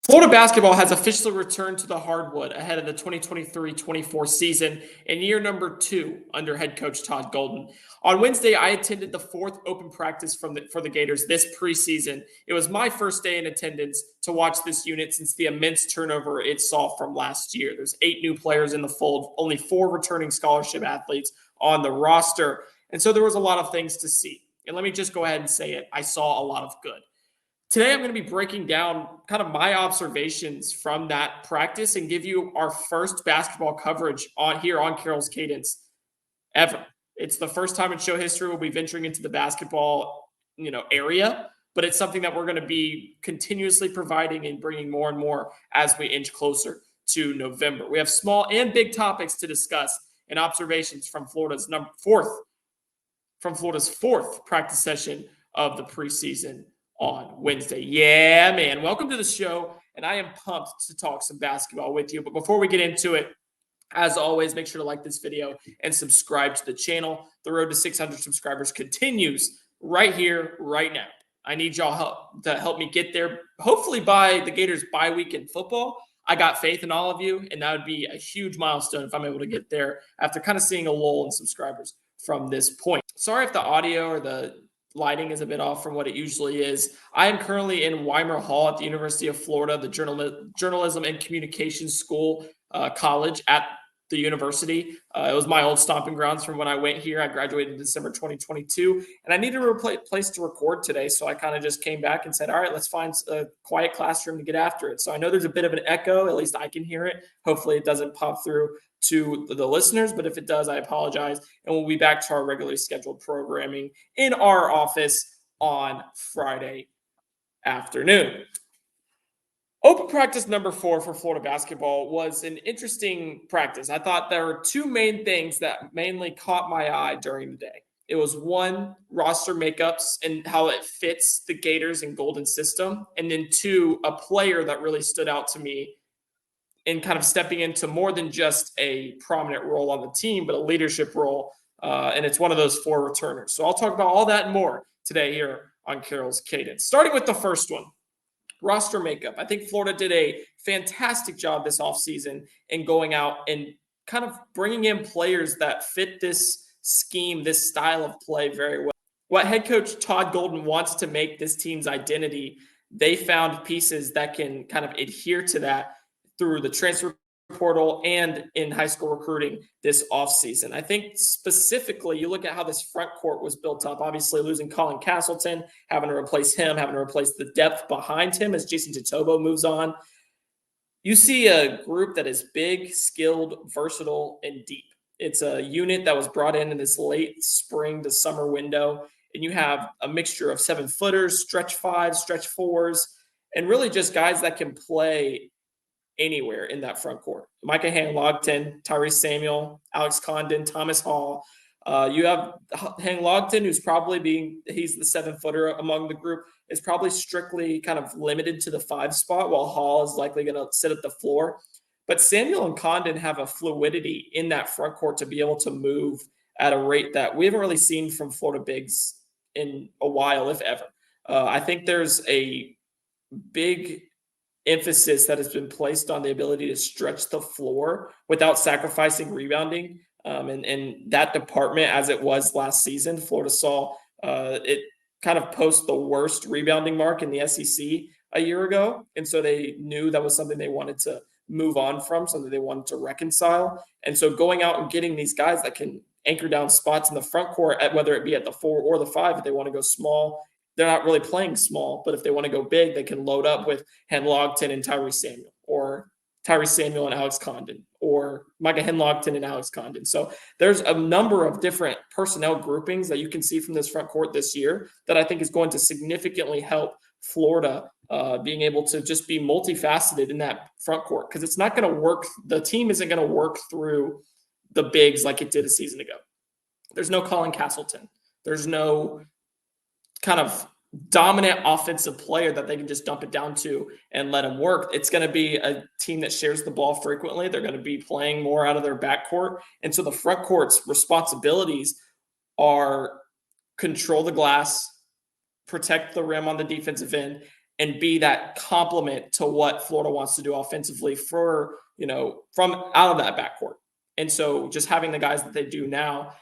Florida basketball has officially returned to the hardwood ahead of the 2023-24 season in year number 2 under head coach Todd Golden. On Wednesday, I attended the 4th open practice for the Gators this preseason. It was my first day in attendance to watch this unit since the immense turnover it saw from last year. There's 8 new players in the fold, only 4 returning scholarship athletes on the roster. And so there was a lot of things to see. And let me just go ahead and say it. I saw a lot of good. Today, I'm going to be breaking down kind of my observations from that practice and give you our first basketball coverage on CARROLL'S Cadence ever. It's the first time in show history we'll be venturing into the basketball, area, but it's something that we're going to be continuously providing and bringing more and more as we inch closer to November. We have small and big topics to discuss and observations from Florida's fourth practice session of the preseason on Wednesday. Yeah, man. Welcome to the show, and I am pumped to talk some basketball with you. But before we get into it, as always, make sure to like this video and subscribe to the channel. The road to 600 subscribers continues right here, right now. I need y'all to help me get there, hopefully by the Gators bye week in football. I got faith in all of you, and that would be a huge milestone if I'm able to get there after kind of seeing a lull in subscribers from this point. Sorry if the audio or the lighting is a bit off from what it usually is. I am currently in Weimer Hall at the University of Florida, the Journalism and Communications School college at the university. It was my old stomping grounds from when I went here. I graduated in December 2022, and I needed a place to record today, so I kind of just came back and said, all right, let's find a quiet classroom to get after it. So I know there's a bit of an echo. At least I can hear it. Hopefully it doesn't pop through to the listeners, but if it does, I apologize. And we'll be back to our regularly scheduled programming in our office on Friday afternoon. Open practice number 4 for Florida basketball was an interesting practice. I thought there were 2 main things that mainly caught my eye during the day. It was 1, roster makeups and how it fits the Gators and Golden system. And then 2, a player that really stood out to me in kind of stepping into more than just a prominent role on the team, but a leadership role. And it's one of those 4 returners. So I'll talk about all that and more today here on CARROLL'S Cadence. Starting with the first one, roster makeup. I think Florida did a fantastic job this offseason in going out and kind of bringing in players that fit this scheme, this style of play very well. What head coach Todd Golden wants to make this team's identity, they found pieces that can kind of adhere to that through the transfer portal and in high school recruiting this offseason. I think specifically, you look at how this front court was built up, obviously losing Colin Castleton, having to replace him, having to replace the depth behind him as Jason Titobo moves on. You see a group that is big, skilled, versatile, and deep. It's a unit that was brought in this late spring to summer window, and you have a mixture of 7-footers, stretch 5s, stretch 4s, and really just guys that can play anywhere in that front court. Micah Hang-Logton, Tyree Samuel, Alex Condon, Thomas Hall. You have Hang-Logton, who's he's the 7-footer among the group, is probably strictly kind of limited to the 5 spot, while Hall is likely going to sit at the floor. But Samuel and Condon have a fluidity in that front court to be able to move at a rate that we haven't really seen from Florida bigs in a while, if ever. I think there's a big emphasis that has been placed on the ability to stretch the floor without sacrificing rebounding. And that department, as it was last season, Florida saw it kind of post the worst rebounding mark in the SEC a year ago. And so they knew that was something they wanted to move on from, something they wanted to reconcile. And so going out and getting these guys that can anchor down spots in the front court, whether it be at the 4 or the 5, if they want to go small. They're not really playing small, but if they want to go big, they can load up with Hang-Logton and Tyree Samuel, or Tyree Samuel and Alex Condon, or Micah Hang-Logton and Alex Condon. So there's a number of different personnel groupings that you can see from this front court this year that I think is going to significantly help Florida being able to just be multifaceted in that front court, because it's not going to work. The team isn't going to work through the bigs like it did a season ago. There's no Colin Castleton. There's no kind of dominant offensive player that they can just dump it down to and let him work. It's going to be a team that shares the ball frequently. They're going to be playing more out of their backcourt. And so the front court's responsibilities are control the glass, protect the rim on the defensive end, and be that complement to what Florida wants to do offensively for, from out of that backcourt. And so just having the guys that they do now,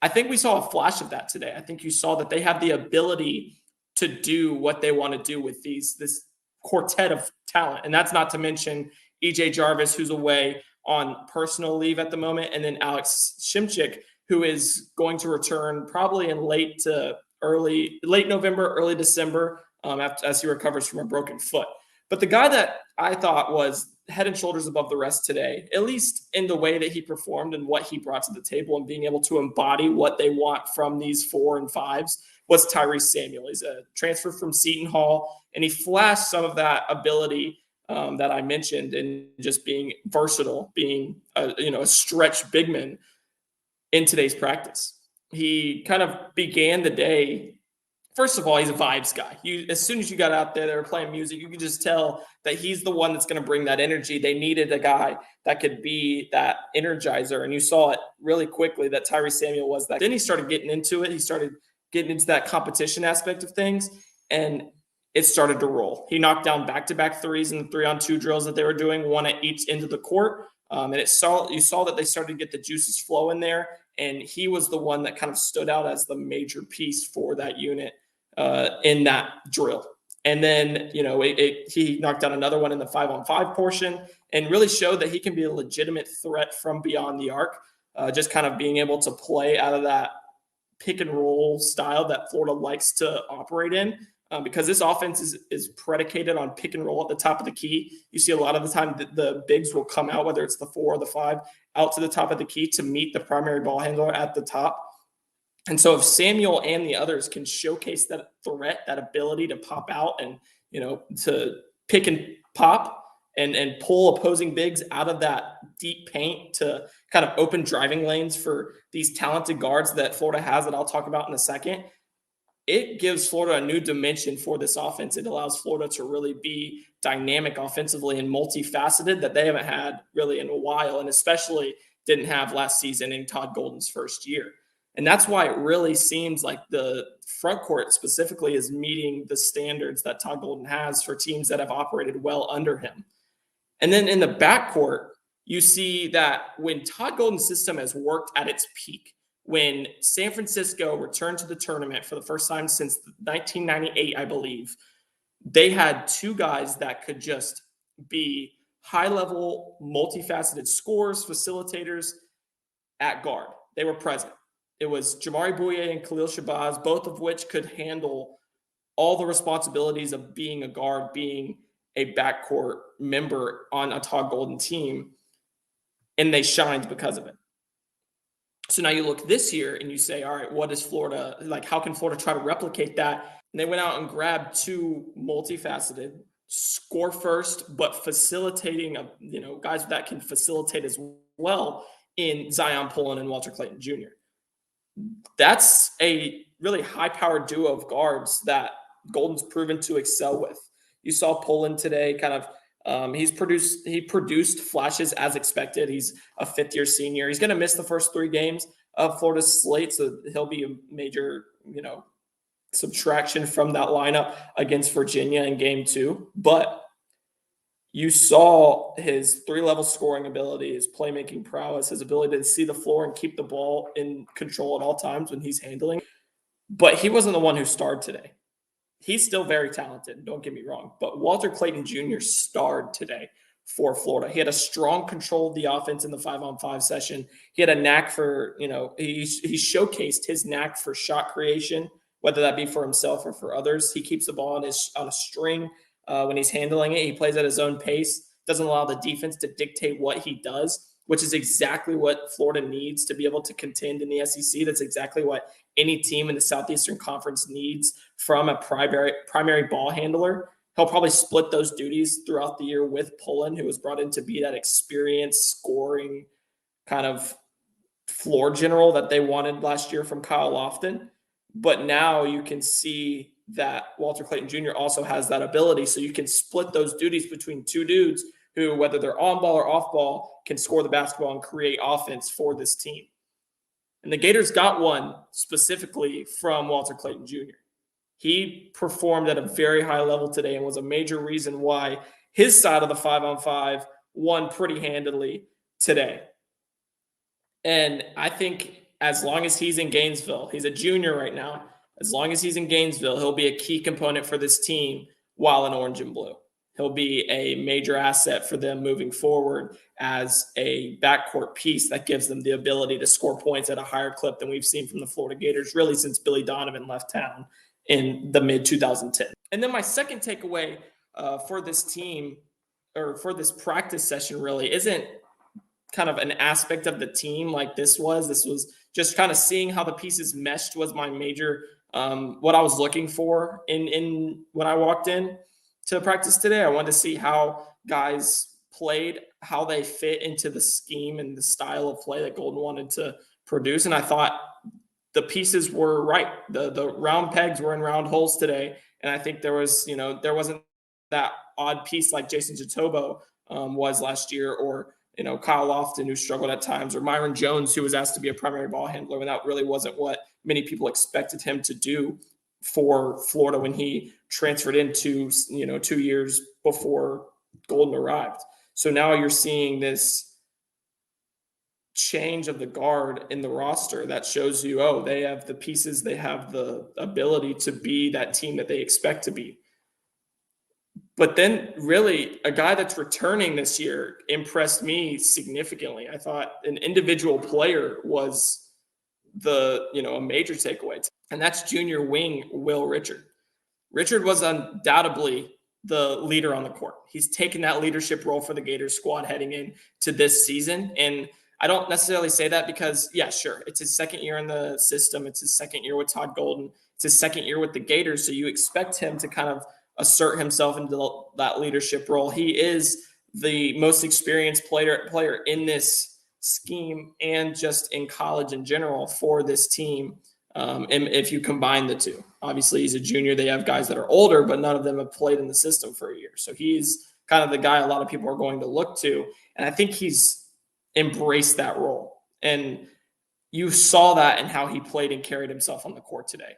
I think we saw a flash of that today. I think you saw that they have the ability to do what they want to do with this quartet of talent. And that's not to mention EJ Jarvis, who's away on personal leave at the moment, and then Alex Shimchick, who is going to return probably in late November, early December, as he recovers from a broken foot. But the guy that I thought was head and shoulders above the rest today, at least in the way that he performed and what he brought to the table and being able to embody what they want from these 4 and 5s, was Tyree Samuel. He's a transfer from Seton Hall, and he flashed some of that ability that I mentioned in just being versatile, being a stretch big man in today's practice. He kind of began the day. First of all, he's a vibes guy. As soon as you got out there, they were playing music, you could just tell that he's the one that's going to bring that energy. They needed a guy that could be that energizer, and you saw it really quickly that Tyree Samuel was that. Then he started getting into it. He started getting into that competition aspect of things, and it started to roll. He knocked down back-to-back threes in the 3-on-2 drills that they were doing, one at each end of the court. And you saw that they started to get the juices flowing there, and he was the one that kind of stood out as the major piece for that unit in that drill. And then, he knocked down another one in the 5-on-5 portion and really showed that he can be a legitimate threat from beyond the arc, just kind of being able to play out of that pick and roll style that Florida likes to operate in. Because this offense is predicated on pick and roll at the top of the key. You see a lot of the time the bigs will come out, whether it's the 4 or the 5, out to the top of the key to meet the primary ball handler at the top. And so if Samuel and the others can showcase that threat, that ability to pop out and, to pick and pop and pull opposing bigs out of that deep paint to kind of open driving lanes for these talented guards that Florida has that I'll talk about in a second, it gives Florida a new dimension for this offense. It allows Florida to really be dynamic offensively and multifaceted that they haven't had really in a while, and especially didn't have last season in Todd Golden's first year. And that's why it really seems like the front court specifically is meeting the standards that Todd Golden has for teams that have operated well under him. And then in the backcourt, you see that when Todd Golden's system has worked at its peak, when San Francisco returned to the tournament for the first time since 1998, I believe, they had 2 guys that could just be high-level, multifaceted scorers, facilitators at guard. They were present. It was Jamari Bouye and Khalil Shabazz, both of which could handle all the responsibilities of being a guard, being a backcourt member on a Todd Golden team, and they shined because of it. So now you look this year and you say, all right, what is Florida like? How can Florida try to replicate that? And they went out and grabbed 2 multifaceted, score first, but facilitating, guys that can facilitate as well in Zion Pullen and Walter Clayton Jr. That's a really high-powered duo of guards that Golden's proven to excel with. You saw Pullen today kind of he produced flashes as expected. He's a 5th-year senior. He's going to miss the first 3 games of Florida's slate, so he'll be a major, subtraction from that lineup against Virginia in game 2. But you saw his 3-level scoring ability, his playmaking prowess, his ability to see the floor and keep the ball in control at all times when he's handling. But he wasn't the one who starred today. He's still very talented, don't get me wrong. But Walter Clayton Jr. starred today for Florida. He had a strong control of the offense in the 5-on-5 session. He had a knack for, he showcased his knack for shot creation, whether that be for himself or for others. He keeps the ball on a string when he's handling it. He plays at his own pace, doesn't allow the defense to dictate what he does, which is exactly what Florida needs to be able to contend in the SEC. That's exactly what any team in the Southeastern Conference needs from a primary ball handler. He'll probably split those duties throughout the year with Pullen, who was brought in to be that experienced scoring kind of floor general that they wanted last year from Kyle Lofton. But now you can see that Walter Clayton Jr. also has that ability. So you can split those duties between 2 dudes who, whether they're on ball or off ball, can score the basketball and create offense for this team. And the Gators got one specifically from Walter Clayton Jr. He performed at a very high level today and was a major reason why his side of the 5-on-5 won pretty handily today. And I think as long as he's in Gainesville, he's a junior right now. As long as he's in Gainesville, he'll be a key component for this team while in orange and blue. He'll be a major asset for them moving forward as a backcourt piece that gives them the ability to score points at a higher clip than we've seen from the Florida Gators really since Billy Donovan left town in the mid-2010s. And then my second takeaway for this team, or for this practice session, really isn't kind of an aspect of the team like this was. This was just kind of seeing how the pieces meshed was my major, what I was looking for in when I walked in to practice today. I wanted to see how guys played, how they fit into the scheme and the style of play that Golden wanted to produce. And I thought the pieces were right. The round pegs were in round holes today. And I think there wasn't that odd piece like Jason Jatobo was last year, or Kyle Lofton, who struggled at times, or Myron Jones, who was asked to be a primary ball handler, and that really wasn't what many people expected him to do for Florida when he transferred into 2 years before Golden arrived. So now you're seeing this change of the guard in the roster that shows you, oh, they have the pieces, they have the ability to be that team that they expect to be. But then really a guy that's returning this year impressed me significantly. I thought an individual player was a major takeaway. And that's junior wing Will Richard. Richard was undoubtedly the leader on the court. He's taken that leadership role for the Gators squad heading into this season. And I don't necessarily say that because, yeah, sure, it's his second year in the system. It's his second year with Todd Golden. It's his second year with the Gators. So you expect him to kind of assert himself into that leadership role. He is the most experienced player in this scheme and just in college in general for this team. And if you combine the two, obviously he's a junior. They have guys that are older, but none of them have played in the system for a year. So he's kind of the guy a lot of people are going to look to. And I think he's embraced that role. And you saw that in how he played and carried himself on the court today.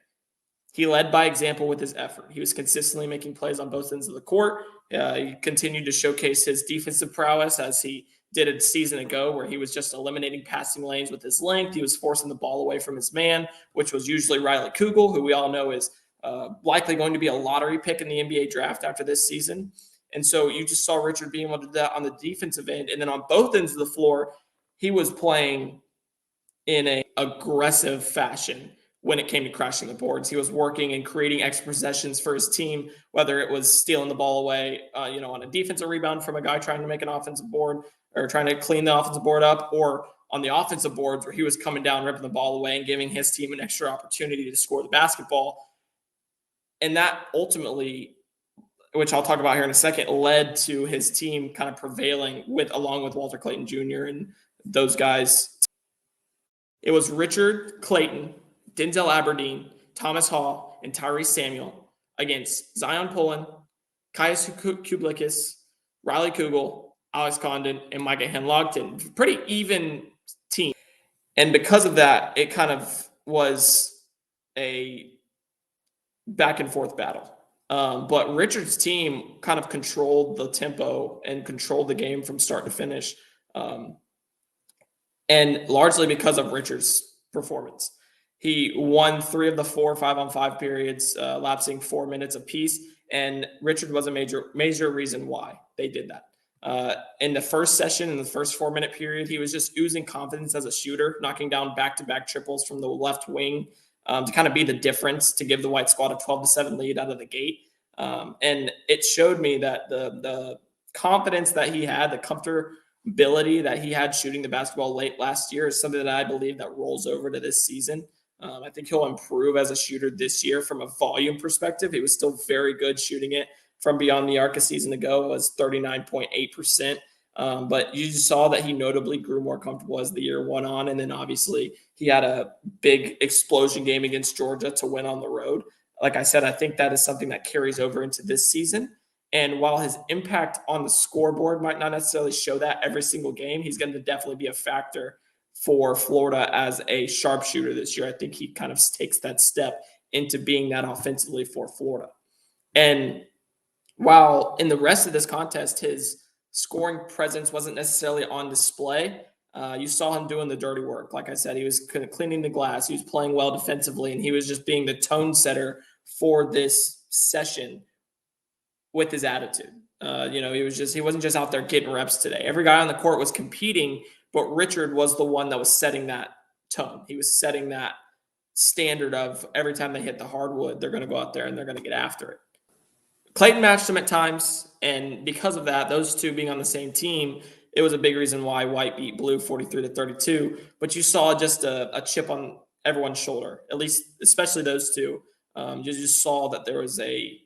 He led by example with his effort. He was consistently making plays on both ends of the court. He continued to showcase his defensive prowess as he did a season ago, where he was just eliminating passing lanes with his length. He was forcing the ball away from his man, which was usually Riley Kugel, who we all know is likely going to be a lottery pick in the NBA draft after this season. And so you just saw Richard being able to do that on the defensive end. And then on both ends of the floor, he was playing in an aggressive fashion when it came to crashing the boards. He was working and creating extra possessions for his team, whether it was stealing the ball away, on a defensive rebound from a guy trying to make an offensive board or trying to clean the offensive board up, or on the offensive boards where he was coming down, ripping the ball away and giving his team an extra opportunity to score the basketball. And that ultimately, which I'll talk about here in a second, led to his team kind of prevailing along with Walter Clayton Jr. and those guys. It was Richard, Clayton, Denzel Aberdeen, Thomas Hall, and Tyree Samuel against Zion Pullen, Caius Kublikis, Riley Kugel, Alex Condon, and Micah Henlogton. Pretty even team. And because of that, it kind of was a back and forth battle. But Richard's team kind of controlled the tempo and controlled the game from start to finish. And largely because of Richard's performance. He won 3 of the 4 5-on-5 periods, lapsing 4 minutes apiece. And Richard was a major reason why they did that. In the first session, in the first 4-minute period, he was just oozing confidence as a shooter, knocking down back-to-back triples from the left wing to kind of be the difference, to give the White Squad a 12-7 lead out of the gate. And it showed me that the confidence that he had, the comfortability that he had shooting the basketball late last year is something that I believe that rolls over to this season. I think he'll improve as a shooter this year from a volume perspective. He was still very good shooting it from beyond the arc a season ago. It was 39.8%. But you saw that he notably grew more comfortable as the year went on. And then obviously he had a big explosion game against Georgia to win on the road. Like I said, I think that is something that carries over into this season. And while his impact on the scoreboard might not necessarily show that every single game, he's going to definitely be a factor for Florida as a sharpshooter this year. I think he kind of takes that step into being that offensively for Florida. And while in the rest of this contest, his scoring presence wasn't necessarily on display, you saw him doing the dirty work. Like I said, he was kind of cleaning the glass. He was playing well defensively, and he was just being the tone setter for this session with his attitude. He wasn't just out there getting reps today. Every guy on the court was competing, but Richard was the one that was setting that tone. He was setting that standard of every time they hit the hardwood, they're going to go out there and they're going to get after it. Clayton matched him at times, and because of that, those two being on the same team, it was a big reason why White beat Blue 43-32. But you saw just a chip on everyone's shoulder, at least, especially those two. You just saw that there was a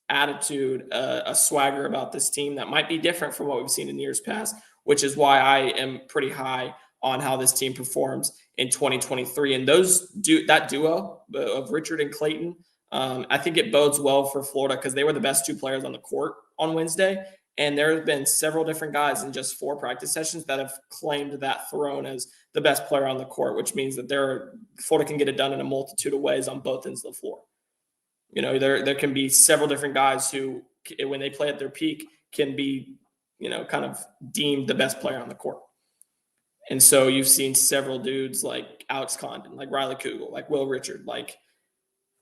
attitude, a swagger about this team that might be different from what we've seen in years past, which is why I am pretty high on how this team performs in 2023. And that duo of Richard and Clayton, I think it bodes well for Florida because they were the best two players on the court on Wednesday. And there have been several different guys in just 4 practice sessions that have claimed that throne as the best player on the court, which means that Florida can get it done in a multitude of ways on both ends of the floor. There can be several different guys who, when they play at their peak, can be, kind of deemed the best player on the court. And so you've seen several dudes like Alex Condon, like Riley Kugel, like Will Richard, like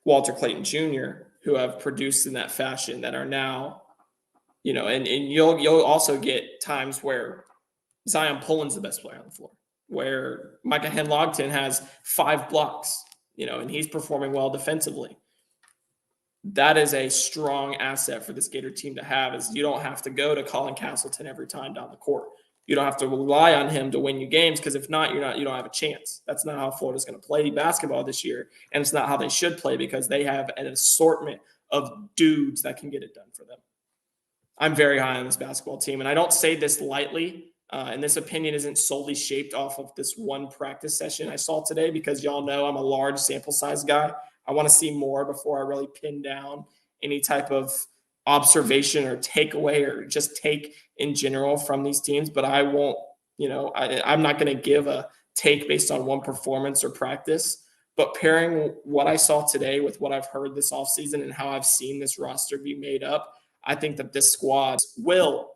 Walter Clayton Jr., who have produced in that fashion that are now, and you'll also get times where Zion Pullen's the best player on the floor, where Micah Henlogton has 5 blocks, and he's performing well defensively. That is a strong asset for this Gator team to have, is you don't have to go to Colin Castleton every time down the court. You don't have to rely on him to win you games, because if not, you don't have a chance. That's not how Florida's going to play basketball this year, and it's not how they should play because they have an assortment of dudes that can get it done for them. I'm very high on this basketball team, and I don't say this lightly, and this opinion isn't solely shaped off of this one practice session I saw today, because y'all know I'm a large sample size guy. I want to see more before I really pin down any type of observation or takeaway or just take in general from these teams. But I won't, I'm not going to give a take based on one performance or practice. But pairing what I saw today with what I've heard this offseason and how I've seen this roster be made up, I think that this squad will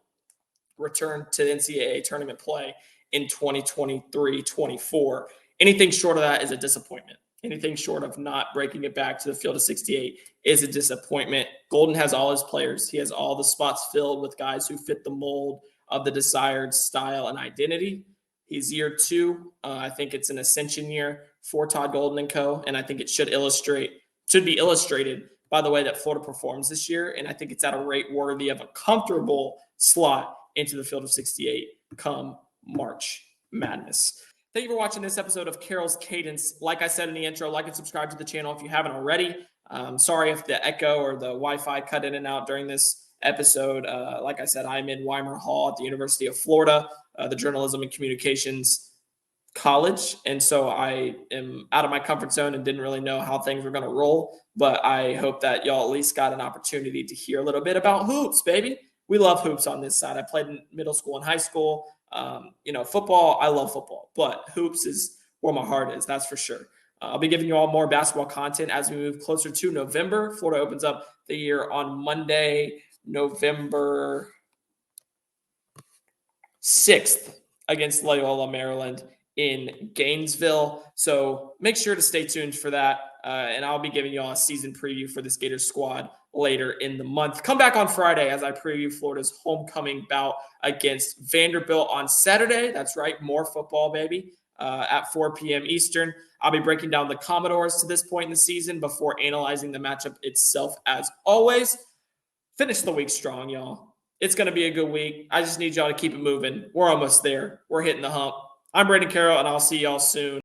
return to NCAA tournament play in 2023-24. Anything short of that is a disappointment. Anything short of not breaking it back to the field of 68 is a disappointment. Golden has all his players. He has all the spots filled with guys who fit the mold of the desired style and identity. He's year 2. I think it's an ascension year for Todd Golden and co. And I think it should be illustrated by the way that Florida performs this year. And I think it's at a rate worthy of a comfortable slot into the field of 68 come March Madness. Thank you for watching this episode of Carroll's Cadence. Like I said in the intro, like and subscribe to the channel if you haven't already. Sorry if the echo or the Wi-Fi cut in and out during this episode. Like I said, I'm in Weimer Hall at the University of Florida, the Journalism and Communications College. And so I am out of my comfort zone and didn't really know how things were going to roll. But I hope that y'all at least got an opportunity to hear a little bit about hoops, baby. We love hoops on this side. I played in middle school and high school. Football, I love football, but hoops is where my heart is. That's for sure. I'll be giving you all more basketball content as we move closer to November. Florida opens up the year on Monday, November 6th against Loyola, Maryland in Gainesville. So make sure to stay tuned for that. And I'll be giving you all a season preview for this Gators squad later in the month. Come back on Friday as I preview Florida's homecoming bout against Vanderbilt on Saturday. That's right, more football, baby, at 4 p.m. Eastern. I'll be breaking down the Commodores to this point in the season before analyzing the matchup itself as always. Finish the week strong, y'all. It's going to be a good week. I just need y'all to keep it moving. We're almost there. We're hitting the hump. I'm Brandon Carroll, and I'll see y'all soon.